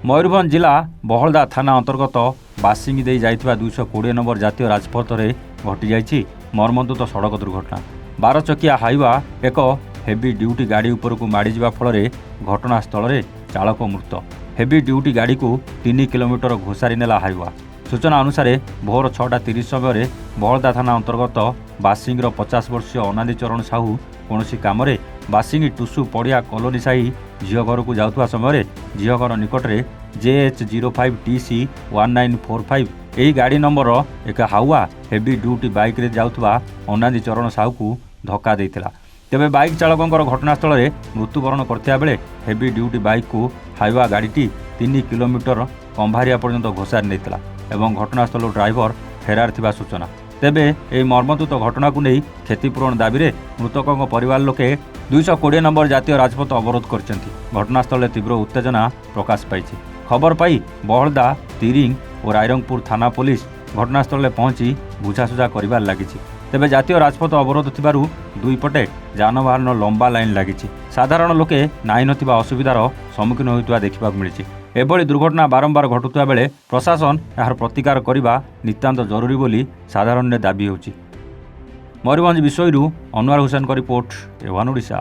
मयूरभंज जिला बहलदा थाना अंतर्गत बासिंगी दे जाइथिबा 220 नंबर जातीय राजपथ रे घटी जाइछि मर्मन्तुत सड़क दुर्घटना। 12 चकिया हाइवा एक हेवी ड्यूटी गाड़ी उपरकू माड़ी जिबा फଳରେ घटनास्थल रे चालक मृत। हेवी ड्यूटी गाड़ी को 3 किलोमीटर घोषारी नेला हाइवा। सूचना अनुसार भोर 6:30 समय बहलदा थाना अंतर्गत बासिंगर 50 वर्षीय अनादि चरण साहू कौनसी काम बासिंगी टुसु पड़िया कॉलोनी साही झील घर को जाउथुवा समय झील घर निकट में JH05TC 1945 यही गाड़ी नंबर एक हाउआ हेवी ड्यूटी बाइक रे जाउथुवा अनादि चरण साहू को धक्का देइथिला। तेबे बाइक चालकंकर घटनास्थल में मृत्युवरण करथिया बेले हेवी ड्यूटी बाइक को हाइवा गाड़ी 3 किलोमीटर कंभारिया पर्यंत घोषारी नेइथिला एवं घटनास्थल ड्राइवर फेरार थिबा सूचना। तेबे एही मर्मन्तुत घटना को नहीं क्षतिपूरण दाबी में मृतकों परिवार लोके 220 नंबर जातीय राजपथ अवरोध करछन्ति। घटनास्थल तीव्र उत्तेजना प्रकाश पाई। खबर पाई बहलदा तिरिंग और रायरंगपुर थाना पुलिस घटनास्थल पहुंची बुझासुझा कर लगी। तेबे जातीय राजपथ अवरोध थिबारु दुई पटे जानवाहन लंबा लाइन लगी। साधारण लोके नाई नथिबा असुविधार सम्मुखीन होइतुवा देखिबा मिलिछि। एभली दुर्घटना बारंबार घटुवा बेले प्रशासन यार प्रतिकार करने नितांत जरूरी बोली साधारण दाबी होछि। मयूरभंज विषयरू अनवर हुसैन का रिपोर्ट, एवान ओडिशा।